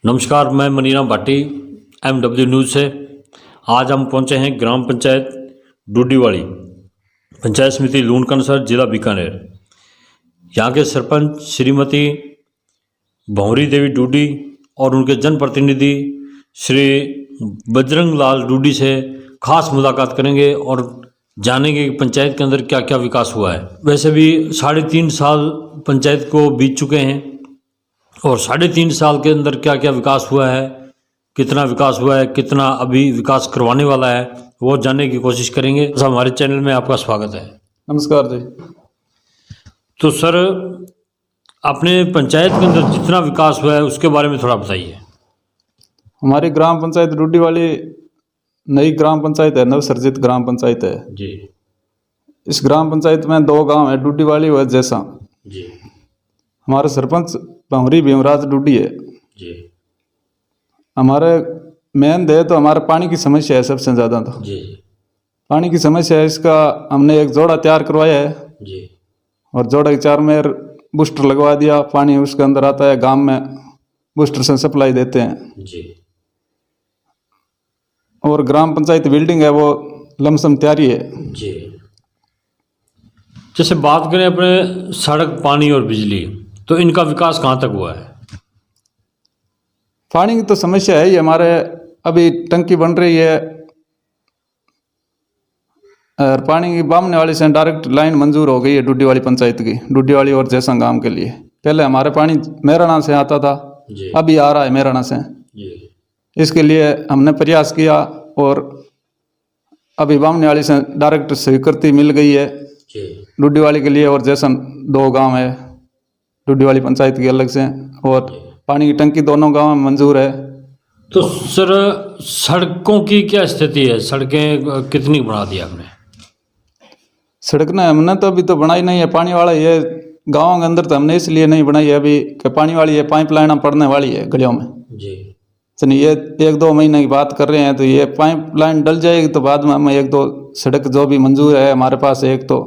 नमस्कार, मैं Maniram Bhati MW news से। आज हम पहुंचे हैं ग्राम पंचायत डूडीवाली, पंचायत समिति लूणकनसर, जिला बीकानेर। यहाँ के सरपंच श्रीमती भंवरी देवी डूडी और उनके जनप्रतिनिधि श्री बजरंग लाल डूडी से खास मुलाकात करेंगे और जानेंगे कि पंचायत के अंदर क्या क्या विकास हुआ है। वैसे भी 3.5 साल पंचायत को बीत चुके हैं और 3.5 साल के अंदर क्या क्या विकास हुआ है, कितना विकास हुआ है, कितना अभी विकास करवाने वाला है, वो जानने की कोशिश करेंगे। तो हमारे चैनल में आपका स्वागत है। नमस्कार जी। तो सर, अपने पंचायत के अंदर जितना विकास हुआ है उसके बारे में थोड़ा बताइए। हमारी ग्राम पंचायत डूडीवाली नई ग्राम पंचायत है, नवसर्जित ग्राम पंचायत है जी। इस ग्राम पंचायत में 2 गांव है, डूडीवाली और जैसा। जी हमारे सरपंच भंवरी भीमराज डूडी है जी। हमारे मेन दे तो हमारे पानी की समस्या है सबसे ज़्यादा। तो जी पानी की समस्या है, इसका हमने एक जोड़ा तैयार करवाया है जी। और जोड़ा के 4 में बूस्टर लगवा दिया। पानी उसके अंदर आता है, गांव में बूस्टर से सप्लाई देते हैं जी। और ग्राम पंचायत बिल्डिंग है वो लमसम तैयारी है जी। जैसे बात करें अपने सड़क, पानी और बिजली, तो इनका विकास कहाँ तक हुआ है? पानी की तो समस्या है ही हमारे। अभी टंकी बन रही है और पानी की बामने वाली से डायरेक्ट लाइन मंजूर हो गई है डूडीवाली पंचायत की, डूडीवाली और जैसा गांव के लिए। पहले हमारे पानी मेराना से आता था, अभी आ रहा है मेराना से। इसके लिए हमने प्रयास किया और अभी बामने वाली से डायरेक्ट स्वीकृति मिल गई है डूडीवाली के लिए। और जैसा 2 गांव है डूडीवाली पंचायत की अलग से, और पानी की टंकी दोनों गांव में मंजूर है। तो सर, सड़कों की क्या स्थिति है? सड़कें कितनी बना दी आपने? सड़क ना हमने तो अभी तो बनाई नहीं है, पानी वाला ये गाँव के अंदर तो हमने इसलिए नहीं बनाई है अभी कि पानी वाली है, पाइप लाइन पड़ने वाली है गलियों में जी। चलिए ये 1-2 महीने की बात कर रहे हैं, तो ये पाइप लाइन डल जाएगी तो बाद में हम 1-2 सड़क जो भी मंजूर है हमारे पास, एक तो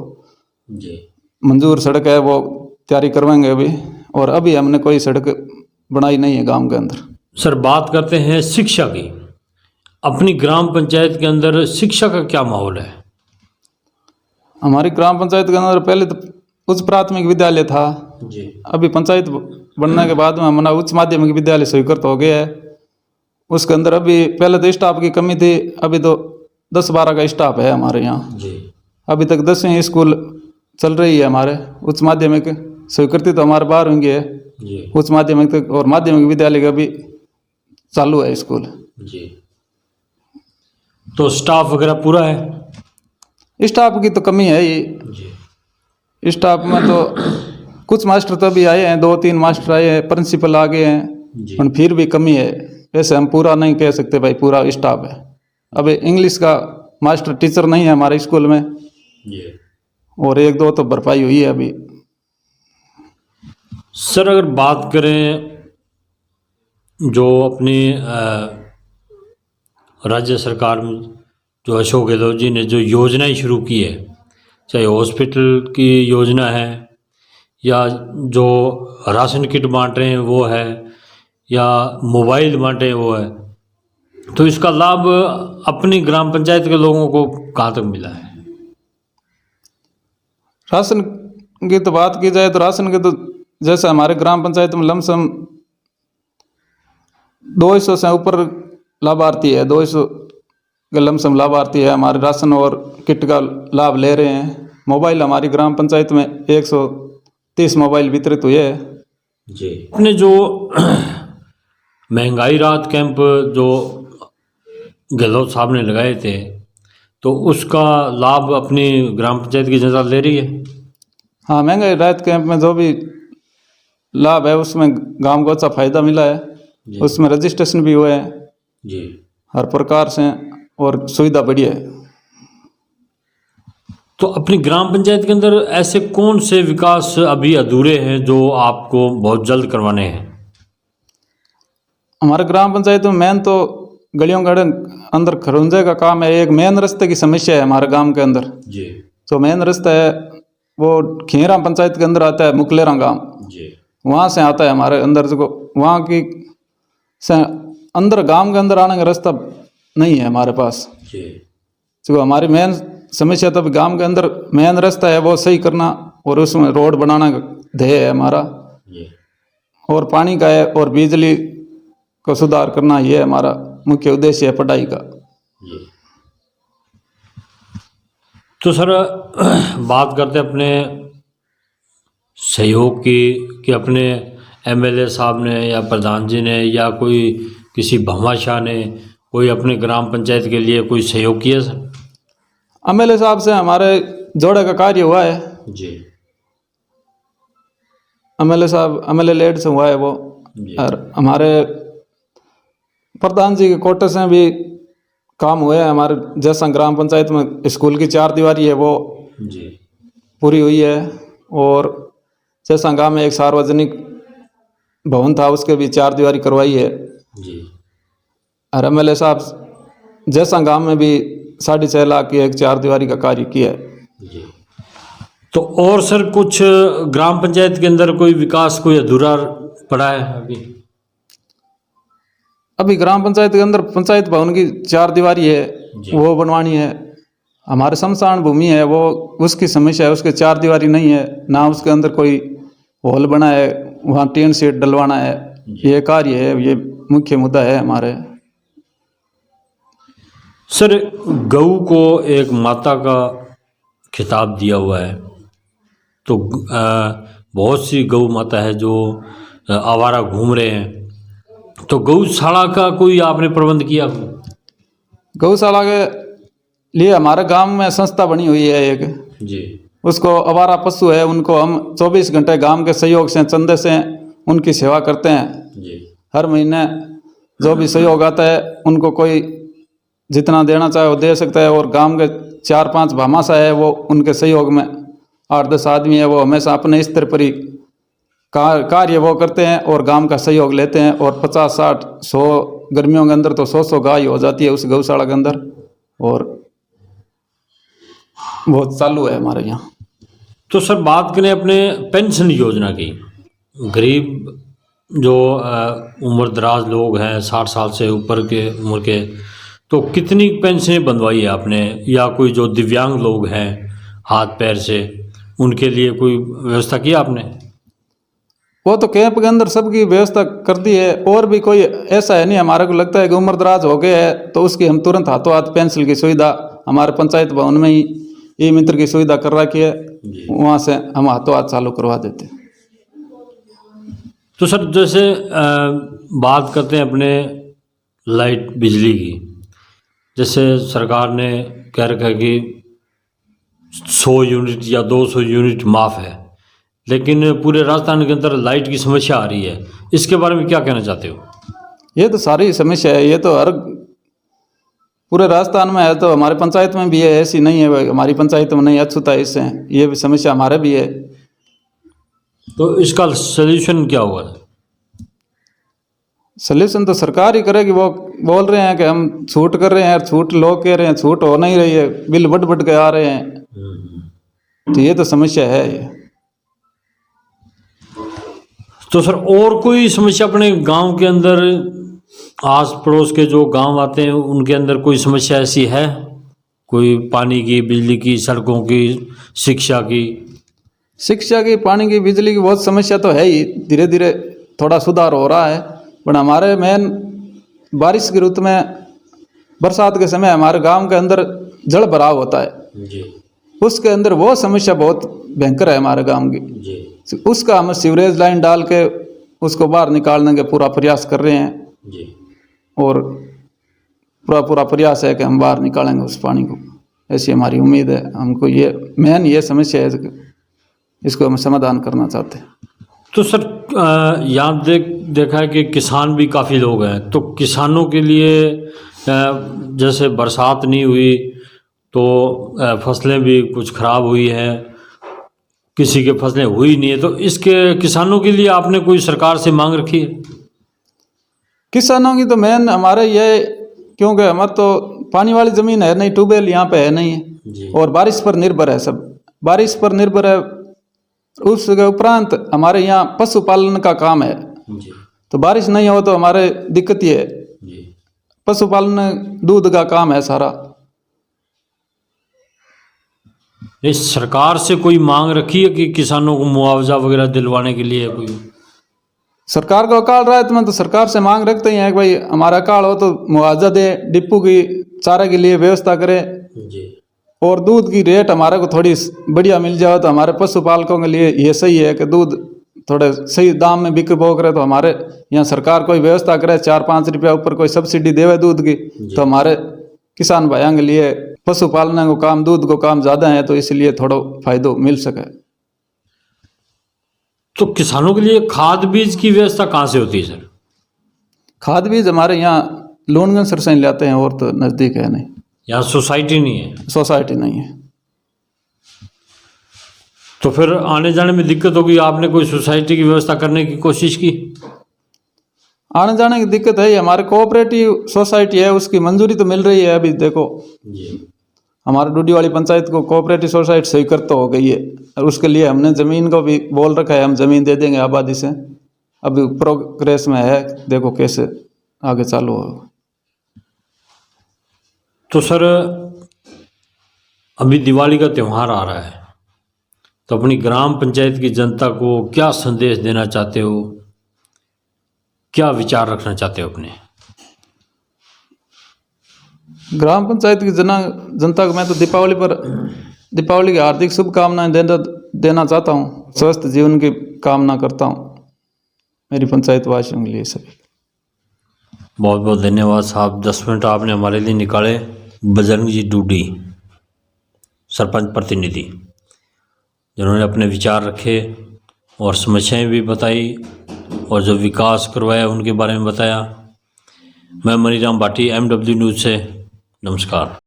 जी मंजूर सड़क है वो तैयारी करवाएंगे अभी। और अभी हमने कोई सड़क बनाई नहीं है गांव के अंदर। सर, बात करते हैं शिक्षा की। अपनी ग्राम पंचायत के अंदर शिक्षा का क्या माहौल है? हमारी ग्राम पंचायत के अंदर पहले तो उच्च प्राथमिक विद्यालय था जी। अभी पंचायत बनने के बाद में हमारा उच्च माध्यमिक विद्यालय स्वीकृत हो गया है। उसके अंदर अभी पहले तो स्टाफ की कमी थी, अभी तो 10-12 का स्टाफ है हमारे यहाँ जी। अभी तक 10वीं स्कूल चल रही है हमारे। उच्च माध्यमिक स्वीकृति तो हमारे 12वीं की है जी। उच्च माध्यमिक तक, और माध्यमिक विद्यालय का भी चालू है स्कूल जी। तो स्टाफ वगैरह पूरा है? स्टाफ की तो कमी है ही जी। स्टाफ में तो कुछ मास्टर तो अभी आए हैं, 2-3 मास्टर आए हैं, प्रिंसिपल आ गए हैं, जी। पर फिर भी कमी है। वैसे हम पूरा नहीं कह सकते भाई पूरा स्टाफ है। अभी इंग्लिश का मास्टर टीचर नहीं है हमारे स्कूल में जी। और 1-2 तो भरपाई हुई है अभी। सर, अगर बात करें जो अपनी राज्य सरकार में जो अशोक गहलोत जी ने जो योजनाएं शुरू की है, चाहे हॉस्पिटल की योजना है या जो राशन किट बांट रहे हैं वो है या मोबाइल बांटे वो है, तो इसका लाभ अपनी ग्राम पंचायत के लोगों को कहाँ तक मिला है? राशन की तो बात की जाए तो राशन के तो जैसे हमारे ग्राम पंचायत में लमसम 200 से ऊपर लाभार्थी है, 200 के लमसम लाभार्थी है हमारे राशन और किट का लाभ ले रहे हैं। मोबाइल हमारी ग्राम पंचायत में 130 मोबाइल वितरित हुए हैं जी। अपने जो महंगाई राहत कैंप जो गहलोत साहब ने लगाए थे, तो उसका लाभ अपनी ग्राम पंचायत की जनता ले रही है? हाँ, महंगाई राहत कैंप में जो भी लाभ है उसमें गांव को अच्छा फायदा मिला है। उसमें रजिस्ट्रेशन भी हुए हैं जी। हर प्रकार से और सुविधा बढ़िया है। तो अपनी ग्राम पंचायत के अंदर ऐसे कौन से विकास अभी अधूरे हैं जो आपको बहुत जल्द करवाने हैं? हमारे ग्राम पंचायत में मेन तो गलियों के अंदर खरुंजे का काम है। एक मेन रास्ते की समस्या है हमारे गांव के अंदर जी। जो मेन रास्ता है वो खीरा पंचायत के अंदर आता है, मुकलेरा गांव जी। वहाँ से आता है हमारे अंदर। जो वहाँ की से अंदर गांव के अंदर आने का रास्ता नहीं है हमारे पास। जी जो हमारी मेन समस्या तब गांव के अंदर मेन रास्ता है वो सही करना और उसमें रोड बनाना ध्येय है हमारा, जी और पानी का है और बिजली को सुधार करना, ये हमारा मुख्य उद्देश्य है पढ़ाई का। जी। तो सर बात करते हैं अपने सहयोग की कि अपने एमएलए साहब ने या प्रधान जी ने या कोई किसी भामाशाह ने कोई अपने ग्राम पंचायत के लिए कोई सहयोग किया सर? एमएलए साहब से हमारे जोड़े का कार्य हुआ है जी एमएलए साहब एमएलए लेड से हुआ है वो, जी और हमारे प्रधान जी के कोटे से भी काम हुए हैं। हमारे जैसा ग्राम पंचायत में स्कूल की 4 दीवारी है वो जी पूरी हुई है, और जैसा गांव में एक सार्वजनिक भवन था उसके भी 4 दीवारी करवाई है। जी और एमएलए साहब जैसा गांव में भी 6.5 लाख की एक 4 दीवारी का कार्य किया है। जी। तो और सर कुछ ग्राम पंचायत के अंदर कोई विकास कोई अधूरा पड़ा है अभी ग्राम पंचायत के अंदर पंचायत भवन की 4 दीवारी है जी। वो बनवानी है। हमारे शमशान भूमि है वो, उसकी समस्या है, उसके 4 दीवारी नहीं है ना, उसके अंदर कोई हॉल बना है, वहाँ टीन शेड डलवाना है। ये कार्य है, ये मुख्य मुद्दा है हमारे। सर गऊ को एक माता का खिताब दिया हुआ है, तो बहुत सी गऊ माता है जो आवारा घूम रहे हैं, तो गौशाला का कोई आपने प्रबंध किया? गौशाला के लिए हमारे गांव में संस्था बनी हुई है एक जी, उसको आवारा पशु है उनको हम 24 घंटे गांव के सहयोग से चंदे से उनकी सेवा करते हैं जी, हर महीने जो भी सहयोग आता है उनको कोई जितना देना चाहे वो दे सकता है। और गांव के 4-5 भामाशाह है वो उनके सहयोग में 8-10 आदमी है वो हमेशा अपने स्तर पर ही कार्य वो करते हैं और गांव का सहयोग लेते हैं। और 50-60-100 गर्मियों के अंदर तो 100 गाय हो जाती है उस गौशाला के अंदर, और बहुत चालू है हमारे यहाँ। तो सर बात करें अपने पेंशन योजना की, गरीब जो उम्र दराज लोग हैं 60 साल से ऊपर के उम्र के, तो कितनी पेंशनें बनवाई है आपने, या कोई जो दिव्यांग लोग हैं हाथ पैर से उनके लिए कोई व्यवस्था की आपने? वो तो कैंप के अंदर सबकी व्यवस्था कर दी है, और भी कोई ऐसा है नहीं हमारे को लगता है कि उम्र दराज हो गए है तो उसकी हम तुरंत हाथों हाथ पेंशन की सुविधा हमारे पंचायत भवन में ही ई मित्र की सुविधा कर रखी है, वहाँ से हम हाथों हाथ चालू करवा देते हैं। तो सर जैसे बात करते हैं अपने लाइट बिजली की, जैसे सरकार ने कह रखा है कि 100 यूनिट या 200 यूनिट माफ़ है, लेकिन पूरे राजस्थान के अंदर लाइट की समस्या आ रही है, इसके बारे में क्या कहना चाहते हो? ये तो सारी समस्या है, ये तो हर पूरे राजस्थान में है, तो हमारे पंचायत में भी है, ऐसी नहीं है हमारी पंचायत में नहीं अछूता है इससे, ये भी समस्या हमारे भी है। तो इसका सल्यूशन क्या होगा? सल्यूशन तो सरकार ही करेगी। वो बोल रहे हैं कि हम छूट कर रहे हैं, छूट लोग कह रहे हैं छूट हो नहीं रही है, बिल बढ़ के आ रहे हैं, तो ये तो समस्या है ये। तो सर और कोई समस्या अपने गांव के अंदर, आस पड़ोस के जो गांव आते हैं उनके अंदर कोई समस्या ऐसी है, कोई पानी की, बिजली की, सड़कों की, शिक्षा की? शिक्षा की, पानी की, बिजली की बहुत समस्या तो है ही, धीरे धीरे थोड़ा सुधार हो रहा है, पर हमारे मेन बारिश की ऋतु में बरसात के समय हमारे गांव के अंदर जल भराव होता है जी, उसके अंदर वो समस्या बहुत भयंकर है हमारे गांव की जी, उसका हम सीवरेज लाइन डाल के उसको बाहर निकालने के पूरा प्रयास कर रहे हैं जी। और पूरा प्रयास है कि हम बाहर निकालेंगे उस पानी को, ऐसी हमारी उम्मीद है। हमको ये मेन ये समस्या है, इसको हम समाधान करना चाहते हैं। तो सर यहाँ देखा है कि किसान भी काफ़ी लोग हैं, तो किसानों के लिए जैसे बरसात नहीं हुई तो फसलें भी कुछ ख़राब हुई हैं, किसी के फसलें हुई नहीं है, तो इसके किसानों के लिए आपने कोई सरकार से मांग रखी है? किसानों की तो मेन हमारे ये, क्योंकि हमारे तो पानी वाली ज़मीन है नहीं, ट्यूबवेल यहाँ पे है नहीं जी। और बारिश पर निर्भर है, सब बारिश पर निर्भर है। उसके उपरांत हमारे यहाँ पशुपालन का काम है, जी। तो बारिश नहीं हो तो हमारे दिक्कत ही है। जी। पशुपालन दूध का काम है सारा। ये सरकार से कोई मांग रखी है कि किसानों को मुआवजा वगैरह दिलवाने के लिए कोई? सरकार को अकाल राहत में तो सरकार से मांग रखते ही हैं कि भाई हमारा अकाल हो तो मुआवजा दे, डिपो की चारे के लिए व्यवस्था करे जी। और दूध की रेट हमारे को थोड़ी बढ़िया मिल जाए तो हमारे पशुपालकों के लिए ये सही है कि दूध थोड़े सही दाम में बिक बो करे। तो हमारे यहाँ सरकार कोई व्यवस्था करे, 4-5 रुपया ऊपर कोई सब्सिडी देवे दूध की, तो हमारे किसान भाइयों के लिए पशुपालन को काम, दूध को काम ज़्यादा है, तो इसलिए थोड़ा फायदो मिल सके। तो किसानों के लिए खाद बीज की व्यवस्था कहाँ से होती है सर? खाद बीज हमारे यहाँ लूनगंज सर से लाते हैं, और तो नज़दीक है नहीं, यहाँ सोसाइटी नहीं है। सोसाइटी नहीं है। तो फिर आने जाने में दिक्कत होगी। आपने कोई सोसाइटी की व्यवस्था करने की कोशिश की? आने जाने की दिक्कत है। हमारे कोऑपरेटिव सोसाइटी है, उसकी मंजूरी तो मिल रही है। अभी देखो जी। हमारे डूडी वाली पंचायत को कोऑपरेटिव सोसाइटी स्वीकृत तो हो गई है, और उसके लिए हमने ज़मीन को भी बोल रखा है, हम ज़मीन दे देंगे आबादी से। अभी प्रोग्रेस में है, देखो कैसे आगे चालू होगा। तो सर अभी दिवाली का त्यौहार आ रहा है, तो अपनी ग्राम पंचायत की जनता को क्या संदेश देना चाहते हो, क्या विचार रखना चाहते हो अपने? ग्राम पंचायत की जनता को मैं तो दीपावली की हार्दिक शुभकामनाएं देना चाहता हूँ। स्वस्थ जीवन की कामना करता हूँ मेरी पंचायत वासियों के लिए सभी। बहुत बहुत धन्यवाद साहब, 10 मिनट आपने हमारे लिए निकाले। बजरंग जी डूडी सरपंच प्रतिनिधि, जिन्होंने अपने विचार रखे और समस्याएं भी बताई और जो विकास करवाया उनके बारे में बताया। मैं मनीराम भाटी, MW न्यूज़ से, नमस्कार।